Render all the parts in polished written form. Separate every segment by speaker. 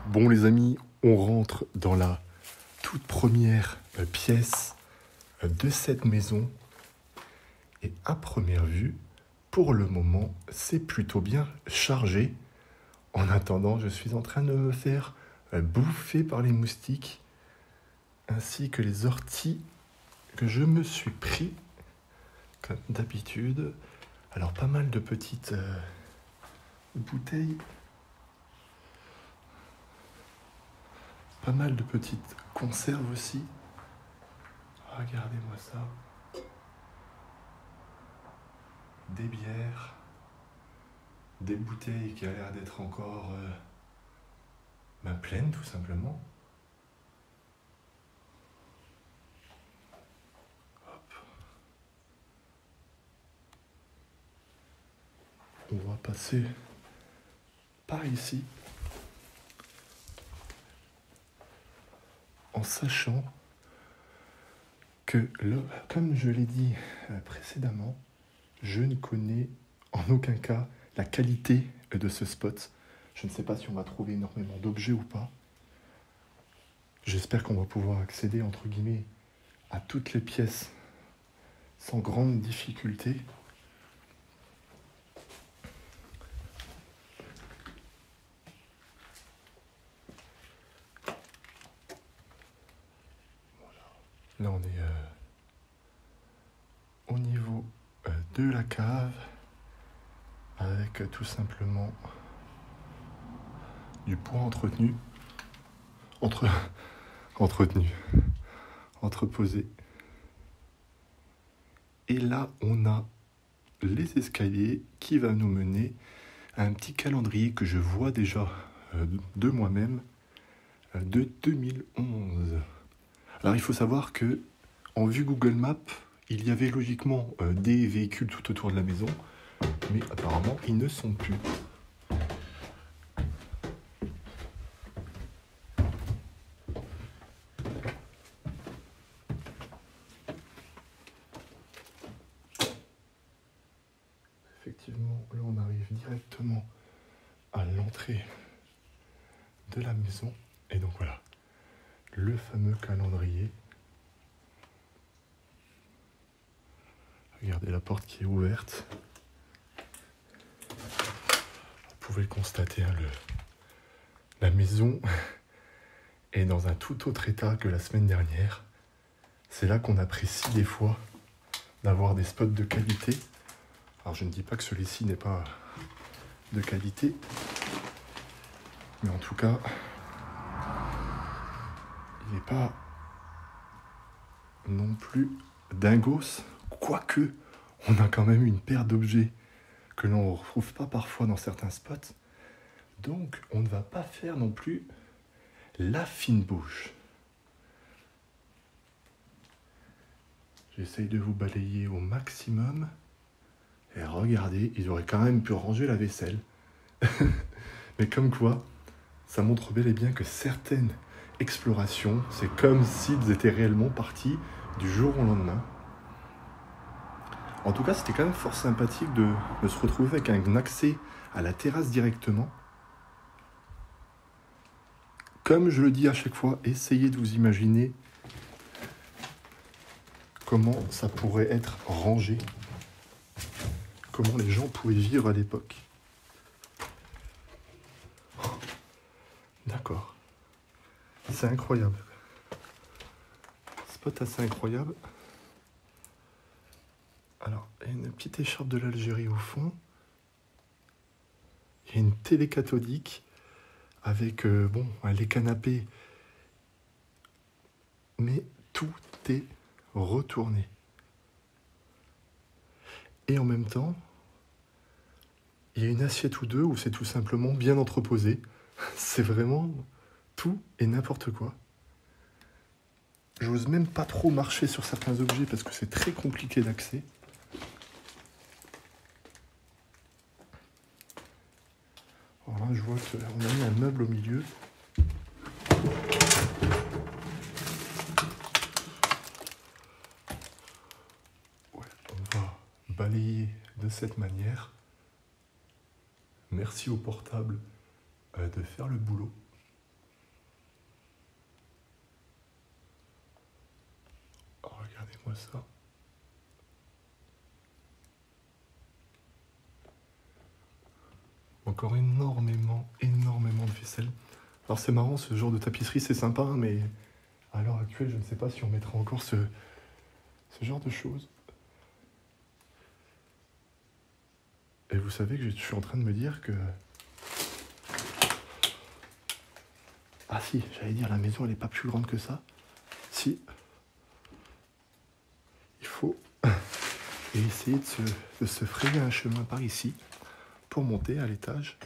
Speaker 1: Bon les amis, on rentre dans la toute première pièce de cette maison. Et à première vue, pour le moment, c'est plutôt bien chargé. En attendant, je suis en train de me faire bouffer par les moustiques, ainsi que les orties que je me suis pris, comme d'habitude. Alors pas mal de petites bouteilles. Pas mal de petites conserves aussi. Regardez-moi ça. Des bières. Des bouteilles qui a l'air d'être encore pleines tout simplement. Hop. On va passer par ici. En sachant que, comme je l'ai dit précédemment, je ne connais en aucun cas la qualité de ce spot. Je ne sais pas si on va trouver énormément d'objets ou pas. J'espère qu'on va pouvoir accéder, entre guillemets, à toutes les pièces sans grande difficulté. Là, on est au niveau de la cave, avec tout simplement du bois entretenu, entreposé. Et là, on a les escaliers qui va nous mener à un petit calendrier que je vois déjà de moi-même de 2011. Alors il faut savoir que en vue Google Maps, il y avait logiquement des véhicules tout autour de la maison, mais apparemment ils ne sont plus. Effectivement, là on arrive directement à l'entrée de la maison. Et donc voilà, le fameux calendrier. Regardez la porte qui est ouverte. Vous pouvez le constater, hein, la maison est dans un tout autre état que la semaine dernière. C'est là qu'on apprécie des fois d'avoir des spots de qualité. Alors je ne dis pas que celui-ci n'est pas de qualité, mais en tout cas, il n'est pas non plus dingos, quoique on a quand même une paire d'objets que l'on ne retrouve pas parfois dans certains spots. Donc on ne va pas faire non plus la fine bouche. J'essaye de vous balayer au maximum. Et regardez, ils auraient quand même pu ranger la vaisselle. Mais comme quoi, ça montre bel et bien que certaines explorations, c'est comme s'ils étaient réellement partis du jour au lendemain. En tout cas, c'était quand même fort sympathique de se retrouver avec un accès à la terrasse directement. Comme je le dis à chaque fois, essayez de vous imaginer comment ça pourrait être rangé, comment les gens pouvaient vivre à l'époque. D'accord. C'est incroyable. Spot assez incroyable. Alors, il y a une petite écharpe de l'Algérie au fond. Il y a une télé cathodique avec, les canapés. Mais tout est retourné. Et en même temps, il y a une assiette ou deux où c'est tout simplement bien entreposé. C'est vraiment tout et n'importe quoi. J'ose même pas trop marcher sur certains objets parce que c'est très compliqué d'accès. Alors là, je vois qu'on a mis un meuble au milieu. Ouais, on va balayer de cette manière. Merci au portable de faire le boulot. Regarde-moi ça. Encore énormément de vaisselle. Alors c'est marrant, ce genre de tapisserie, c'est sympa, mais à l'heure actuelle, je ne sais pas si on mettra encore ce genre de choses. Et vous savez que je suis en train de me dire que... Ah si, j'allais dire, la maison, elle n'est pas plus grande que ça. Si. Il faut essayer de se frayer un chemin par ici pour monter à l'étage.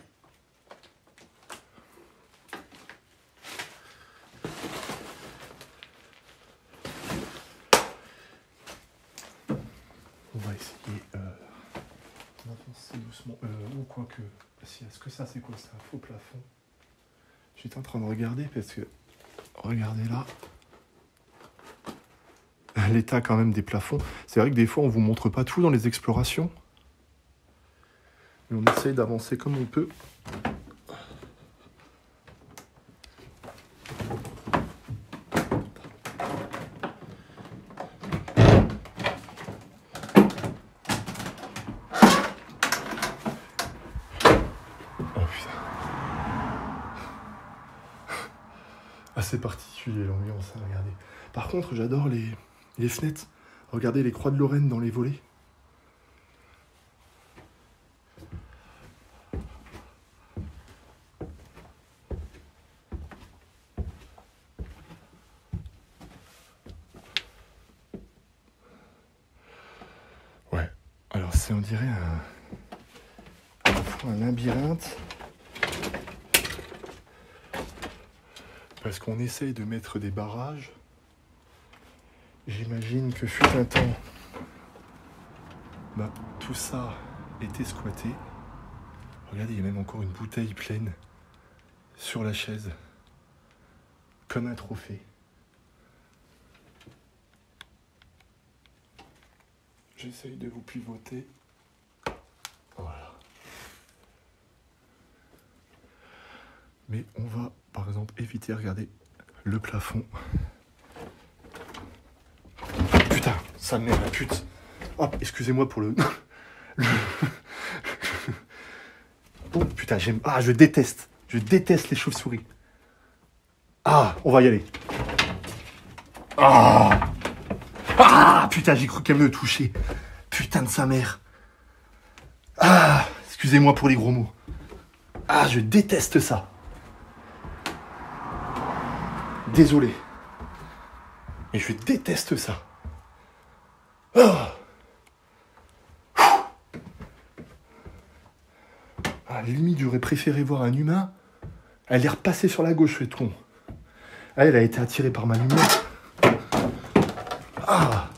Speaker 1: On va essayer d'avancer doucement. Ou quoi que... Si, est-ce que ça, c'est quoi? C'est un faux plafond. J'étais en train de regarder parce que... Regardez là. L'état quand même des plafonds. C'est vrai que des fois, on vous montre pas tout dans les explorations. Mais on essaye d'avancer comme on peut. Assez particulier l'ambiance, hein, regardez. Par contre, j'adore les fenêtres. Regardez les croix de Lorraine dans les volets. Ouais, alors c'est on dirait un labyrinthe. Parce qu'on essaye de mettre des barrages. J'imagine que fut un temps, tout ça était squatté. Regardez, il y a même encore une bouteille pleine sur la chaise, comme un trophée. J'essaye de vous pivoter. Voilà. Mais on va, par exemple, éviter, regardez, le plafond. Putain, ça me met la pute. Oh, excusez-moi pour le... Oh, putain, j'aime... Ah, je déteste les chauves-souris. Ah, on va y aller. Ah, putain, j'ai cru qu'elle me touchait. Putain de sa mère. Ah, excusez-moi pour les gros mots. Ah, je déteste ça. Désolé. Mais je déteste ça. Ah, à la limite, j'aurais préféré voir un humain. Elle est repassée sur la gauche, le tronc. Elle a été attirée par ma lumière. Ah.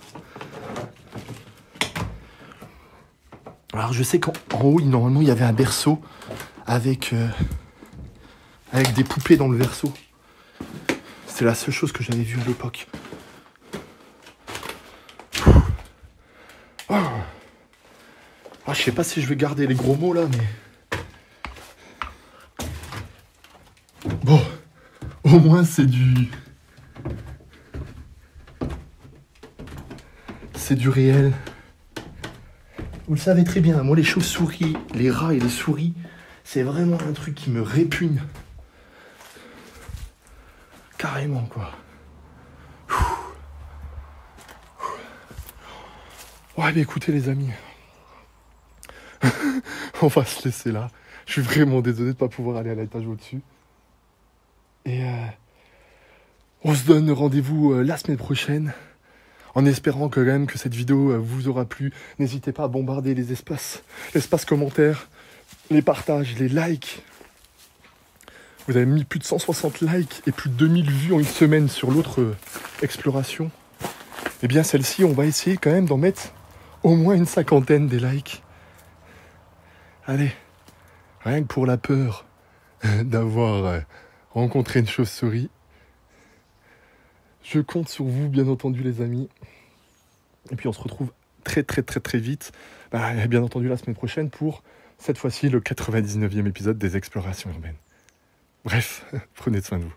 Speaker 1: Alors je sais qu'en haut, normalement, il y avait un berceau avec des poupées dans le berceau. C'est la seule chose que j'avais vue à l'époque. Ah, je sais pas si je vais garder les gros mots là, mais... Bon, au moins c'est du réel. Vous le savez très bien, moi les chauves-souris, les rats et les souris, c'est vraiment un truc qui me répugne. Carrément, quoi. Ouais, mais écoutez les amis, on va se laisser là. Je suis vraiment désolé de ne pas pouvoir aller à l'étage au-dessus. Et on se donne rendez-vous la semaine prochaine. En espérant que, quand même, que cette vidéo vous aura plu. N'hésitez pas à bombarder l'espace commentaires, les partages, les likes. Vous avez mis plus de 160 likes et plus de 2000 vues en une semaine sur l'autre exploration. Eh bien, celle-ci, on va essayer quand même d'en mettre au moins une 50aine des likes. Allez, rien que pour la peur d'avoir rencontré une chauve-souris. Je compte sur vous, bien entendu, les amis. Et puis, on se retrouve très vite, bien entendu, la semaine prochaine pour, cette fois-ci, le 99e épisode des Explorations urbaines. Bref, prenez soin de vous.